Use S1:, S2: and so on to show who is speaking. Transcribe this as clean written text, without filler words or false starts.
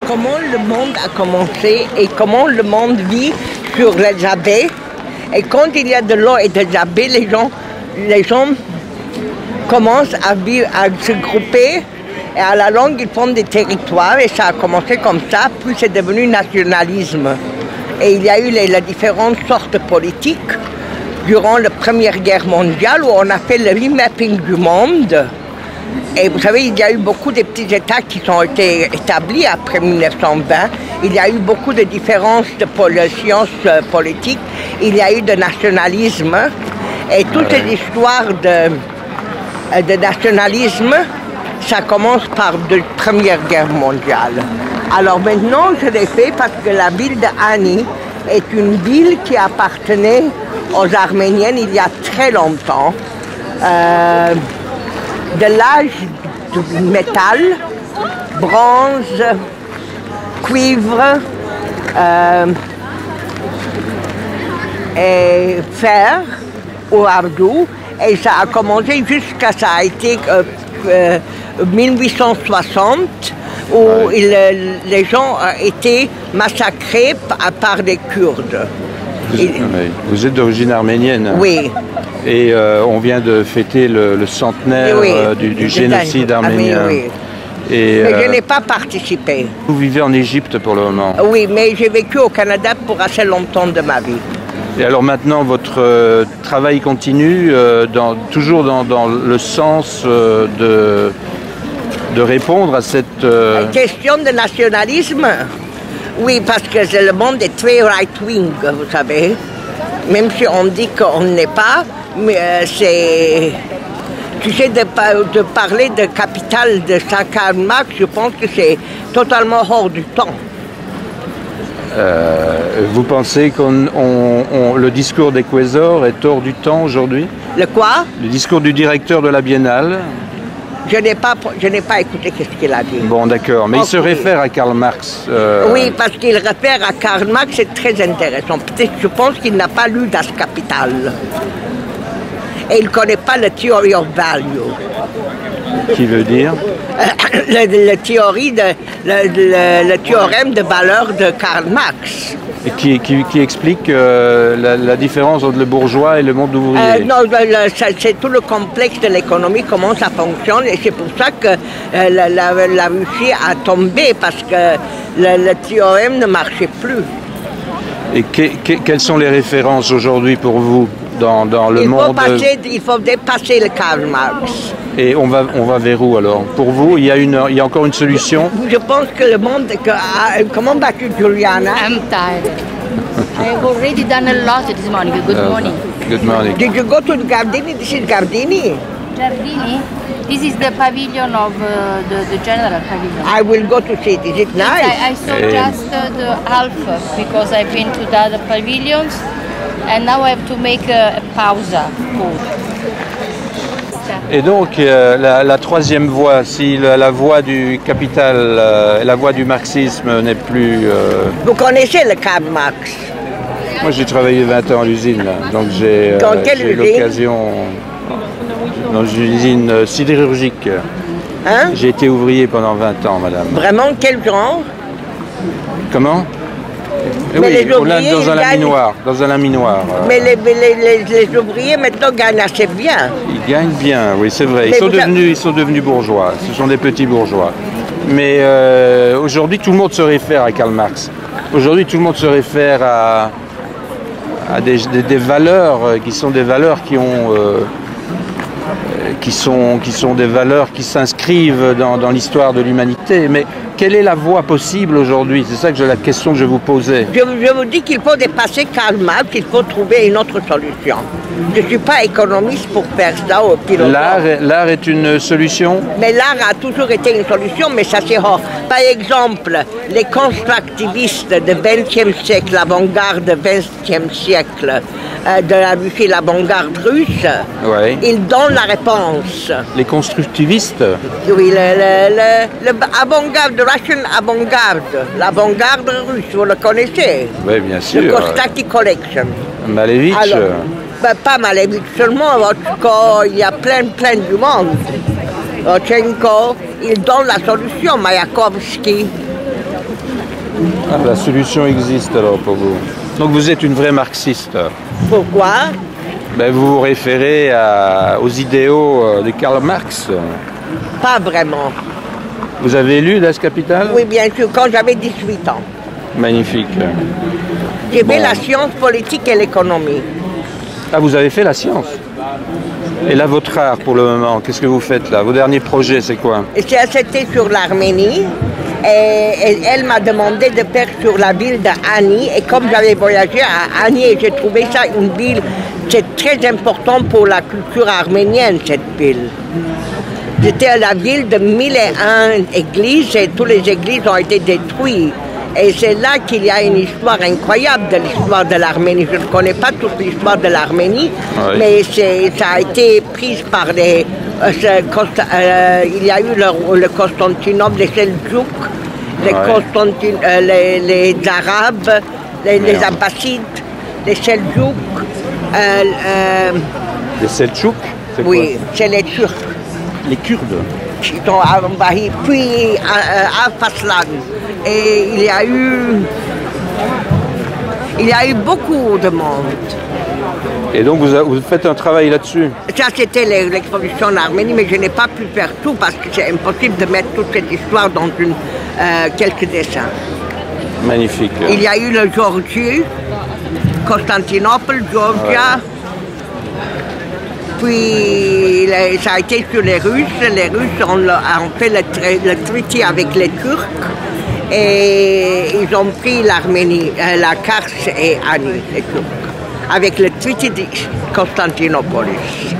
S1: comment le monde a commencé et comment le monde vit sur les abeilles. Et quand il y a de l'eau et des abeilles, les gens commencent à se grouper et à la longue ils font des territoires et ça a commencé comme ça, puis c'est devenu nationalisme. Et il y a eu les différentes sortes politiques durant la Première Guerre mondiale où on a fait le remapping du monde. Et vous savez, il y a eu beaucoup de petits États qui ont été établis après 1920. Il y a eu beaucoup de différences de sciences politiques. Il y a eu de nationalisme. Et toutes les histoires de nationalisme, ça commence par la Première Guerre mondiale. Alors maintenant, je l'ai fait parce que la ville de Ani est une ville qui appartenait aux Arméniennes il y a très longtemps. De l'âge du métal, bronze, cuivre et fer ou ardou. Et ça a commencé jusqu'à ça a été 1860 où les gens étaient massacrés par des Kurdes.
S2: Vous êtes d'origine arménienne?
S1: Oui.
S2: Et on vient de fêter le centenaire du génocide arménien.
S1: Oui.
S2: Et,
S1: mais je n'ai pas participé.
S2: Vous vivez en Égypte pour le moment?
S1: Oui, mais j'ai vécu au Canada pour assez longtemps de ma vie.
S2: Et alors maintenant, votre travail continue toujours dans le sens de répondre à cette...
S1: Question de nationalisme? Oui, parce que le monde est très right-wing, vous savez. Même si on dit qu'on n'est pas, mais c'est... Tu sais, de parler de capital de Karl Marx, je pense que c'est totalement hors du temps.
S2: Vous pensez que le discours d'Equesor est hors du temps aujourd'hui?
S1: Le quoi?
S2: Le discours du directeur de la Biennale?
S1: Je n'ai pas écouté ce qu'il a dit.
S2: Bon, d'accord. Mais il se réfère à Karl Marx.
S1: Oui, parce qu'il réfère à Karl Marx, c'est très intéressant. Peut-être, je pense qu'il n'a pas lu Das Kapital. Et il ne connaît pas la Theory of Value.
S2: Qui veut dire?
S1: Le théorème de valeur de Karl Marx.
S2: Et qui explique la différence entre le bourgeois et le monde ouvrier.
S1: Non, c'est tout le complexe de l'économie, comment ça fonctionne, et c'est pour ça que la Russie a tombé, parce que le théorème ne marchait plus.
S2: Et quelles sont les références aujourd'hui pour vous dans le monde?
S1: Il faut dépasser le Karl Marx.
S2: Et on va vers où alors? Pour vous, il y a encore une solution?
S1: Je pense que le monde... comment vas-tu, Juliana?
S3: I'm tired. I've already done a lot this morning. Good morning.
S2: Good morning.
S1: Did you go to the Gardini? This is Gardini.
S3: Giardini? This is the pavilion of the general pavilion.
S1: I will go to see it. Is it nice?
S3: I saw just the half because I've been to the other pavilions and now I have to make a pausa.
S2: Et donc, la troisième voie, si la voie du capital, la voie du marxisme n'est plus...
S1: Vous connaissez le Karl Marx?
S2: Moi, j'ai travaillé 20 ans à l'usine, donc j'ai l'occasion... Dans une usine sidérurgique.
S1: Hein?
S2: J'ai été ouvrier pendant 20 ans, madame.
S1: Vraiment, quel genre?
S2: Comment?
S1: Mais
S2: oui, dans un laminoir. Dans un laminoir.
S1: Mais les ouvriers maintenant gagnent assez bien.
S2: Ils gagnent bien, oui, c'est vrai. Ils sont devenus bourgeois. Ce sont des petits bourgeois. Mais aujourd'hui, tout le monde se réfère à Karl Marx. Aujourd'hui, tout le monde se réfère à des valeurs qui sont des valeurs qui sont des valeurs qui s'inscrivent dans l'histoire de l'humanité. Mais quelle est la voie possible aujourd'hui? C'est ça la question que je vous posais.
S1: Je vous dis qu'il faut dépasser Karl Marx, il faut trouver une autre solution. Je ne suis pas économiste pour faire ça au pilote.
S2: L'art est une solution?
S1: Mais l'art a toujours été une solution, mais ça c'est rare. Par exemple, les constructivistes du XXe siècle, l'avant-garde du XXe siècle, de la Russie, l'avant-garde russe, ils donnent la réponse.
S2: Les constructivistes?
S1: Oui, l'avant-garde, Russian avant-garde, l'avant-garde russe, vous le connaissez?
S2: Oui, bien sûr.
S1: Le Kostaki Collection.
S2: Malevich?
S1: Pas Malevich seulement, il y a plein du monde. Rochenko, il donne la solution, Mayakovsky.
S2: Ah, la solution existe alors pour vous. Donc vous êtes une vraie marxiste.
S1: Pourquoi?
S2: Ben, vous vous référez aux idéaux de Karl Marx.
S1: Pas vraiment.
S2: Vous avez lu Das Kapital?
S1: Oui, bien sûr, quand j'avais 18 ans.
S2: Magnifique.
S1: J'ai fait la science politique et l'économie.
S2: Ah, vous avez fait la science. Et là, votre art pour le moment, qu'est-ce que vous faites là? Vos derniers projets, c'est quoi?
S1: C'était sur l'Arménie. Et elle m'a demandé de faire sur la ville d'Ani. Et comme j'avais voyagé à Ani, et j'ai trouvé ça une ville, c'est très important pour la culture arménienne, cette ville. J'étais à la ville de 1001 églises et toutes les églises ont été détruites. Et c'est là qu'il y a une histoire incroyable de l'histoire de l'Arménie. Je ne connais pas toute l'histoire de l'Arménie, mais ça a été pris par les... il y a eu le Constantinople, les Seljouks, les Arabes, les Abbassides, les Seljouks.
S2: Les Seljouks?
S1: Oui, c'est les Turcs.
S2: Les Kurdes?
S1: Qui ont envahi, puis Alp-Arslan. Et il y a eu beaucoup de monde.
S2: Et donc vous faites un travail là-dessus?
S1: Ça, c'était l'exposition en Arménie, mais je n'ai pas pu faire tout parce que c'est impossible de mettre toute cette histoire dans quelques dessins.
S2: Magnifique.
S1: Il y a eu le Géorgie, Constantinople, Georgia. Puis ça a été sur les Russes. Les Russes ont fait le traité avec les Turcs et ils ont pris l'Arménie, la Kars et Ani, les Turcs, avec le traité de Constantinopolis.